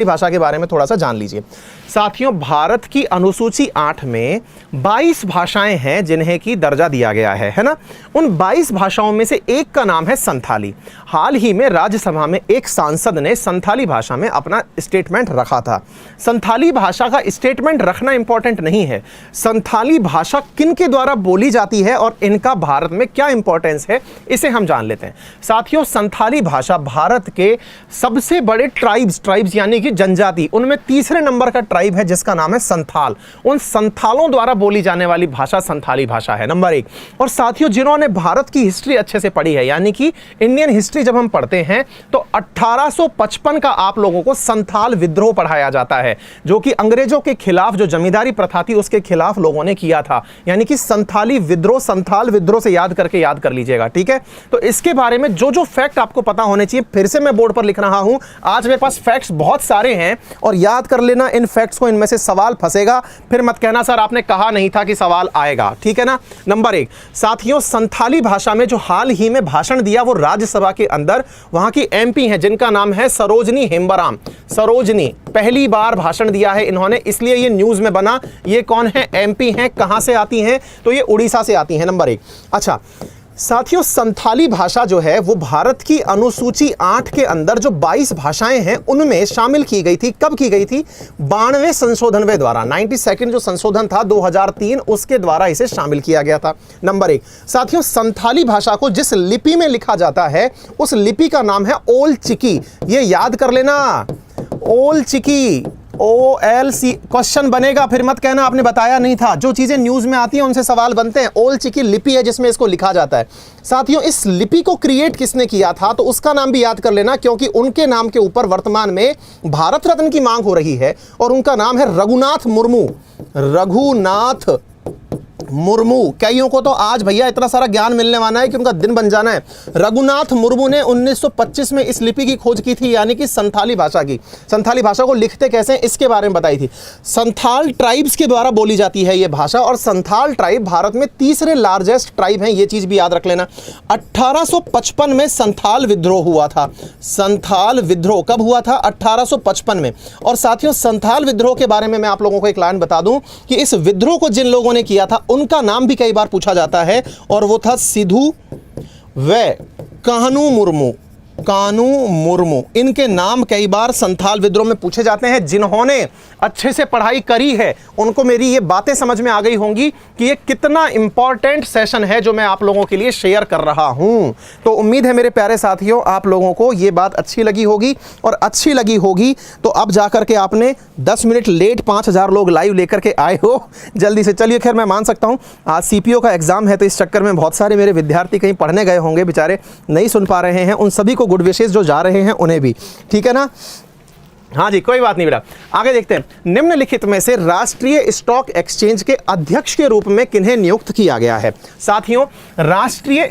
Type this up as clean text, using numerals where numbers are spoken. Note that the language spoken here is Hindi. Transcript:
भाषा के बारे में थोड़ा सा जान लीजिए। साथियों, भारत की अनुसूची 8 में 22 भाषाएं हैं जिन्हें की दर्जा दिया गया है ना। उन 22 भाषाओं में से एक का नाम है संथाली। हाल ही में राज्यसभा में एक सांसद ने संथाली भाषा में अपना स्टेटमेंट रखा था। संथाली भाषा का स्टेटमेंट रखना इंपॉर्टेंट नहीं है, संथाली भाषा किन के द्वारा बोली जाती है और इनका भारत में क्या इंपॉर्टेंस है, इसे हम जान लेते हैं। साथियों, संथाली भाषा भारत के सबसे बड़े ट्राइब्स यानी कि जनजाति, उनमें तीसरे नंबर का ट्राइब है जिसका नाम है संथाल। उन संथालों द्वारा बोली जाने वाली भाषा संथाली भाषा है, नंबर 1। और साथियों, जिन्होंने भारत की हिस्ट्री अच्छे से पढ़ी है, यानी कि इंडियन हिस्ट्री जब हम पढ़ते हैं तो 1855 का आप लोगों को संथाल विद्रोह पढ़ाया जाता है, जो कि अंग्रेजों के खिलाफ जो जमींदारी प्रथा थी उसके खिलाफ लोगों ने किया था। यानी कि संथाली विद्रोह, संथाल विद्रोह से याद कर लीजिएगा, ठीक है। तो इसके बारे में जो जो फैक्ट आपको पता होने चाहिए, फिर से मैं बोर्ड पर लिख रहा हूं। आज मेरे पास फैक्ट्स बहुत सारे हैं और याद कर लेना इन फैक्ट्स को, इनमें से सवाल फंसेगा फिर मत कहना सर आपने कहा नहीं था कि सवाल आएगा, ठीक है ना। नंबर 1, साथियों, संथाली भाषा में जो हाल ही में भाषण दिया वो राज्यसभा के अंदर वहां की एमपी हैं जिनका नाम है सरोजनी हेम्बराम। सरोजनी पहली बार भाषण दिया है इन्होंने, इसलिए ये न्यूज में बना। ये कौन है, एमपी हैं, कहां से आती हैं, तो ये उड़ीसा से आती हैं, नंबर 1। अच्छा साथियों, संथाली भाषा जो है वो भारत की अनुसूची 8 के अंदर जो 22 भाषाएं हैं उनमें शामिल की गई थी। कब की गई थी? 92वें संशोधन द्वारा, 92nd जो संशोधन था 2003, उसके द्वारा इसे शामिल किया गया था, नंबर 1। साथियों, संथाली भाषा को जिस लिपि में लिखा जाता है उस लिपि का नाम है ओल चिकी। ये याद कर लेना, ओल चिकी, OLC। क्वेश्चन बनेगा फिर मत कहना आपने बताया नहीं था। जो चीजें न्यूज में आती हैं उनसे सवाल बनते हैं। ओल चिकी लिपि है जिसमें इसको लिखा जाता है। साथियों, इस लिपि को क्रिएट किसने किया था तो उसका नाम भी याद कर लेना, क्योंकि उनके नाम के ऊपर वर्तमान में भारत रत्न की मांग हो रही है और उनका नाम है रघुनाथ मुर्मू। रघुनाथ मुर्मू। कईयों को तो आज भैया इतना सारा ज्ञान मिलने वाला है कि उनका दिन बन जाना है। रघुनाथ मुर्मू ने 1925 में इस लिपि की खोज की थी, यानी कि संथाली भाषा की। संथाली भाषा को लिखते कैसे हैं इसके बारे में बताई थी। संथाल ट्राइब्स के द्वारा बोली जाती है यह भाषा, और संथाल ट्राइब भारत में तीसरे लार्जेस्ट ट्राइब हैं, यह चीज भी याद रख लेना। 1855 में संथाल विद्रोह हुआ था। संथाल विद्रोह कब हुआ था? 1855 में। और साथियों, संथाल विद्रोह के बारे में मैं आप लोगों को एक लाइन बता दूं कि इस विद्रोह को जिन लोगों ने किया था उनका नाम भी कई बार पूछा जाता है, और वो था सिद्धू व कान्हू मुर्मू। कान्हू मुर्मू, इनके नाम कई बार संथाल विद्रोह में पूछे जाते हैं। जिन्होंने अच्छे से पढ़ाई करी है उनको मेरी ये बातें समझ में आ गई होंगी कि ये कितना इंपॉर्टेंट सेशन है जो मैं आप लोगों के लिए शेयर कर रहा हूं। तो उम्मीद है मेरे प्यारे साथियों आप लोगों को ये बात अच्छी लगी होगी, और अच्छी लगी होगी तो अब जाकर के आपने 10 मिनट लेट 5000 लोग लाइव लेकर के आए हो जल्दी से। चलिए, खैर मैं मान सकता हूं आज CPO का एग्जाम है तो इस चक्कर में बहुत सारे मेरे विद्यार्थी कहीं पढ़ने गए होंगे, बेचारे नहीं सुन पा रहे हैं। उन सभी को गुड विशेष, जो जा रहे हैं उन्हें भी, ठीक है ना। हाँ जी, कोई बात नहीं बेटा, आगे देखते हैं। निम्नलिखित में से राष्ट्रीय स्टॉक एक्सचेंज के अध्यक्ष के रूप में किन्हें नियुक्त किया गया है? साथियों, राष्ट्रीय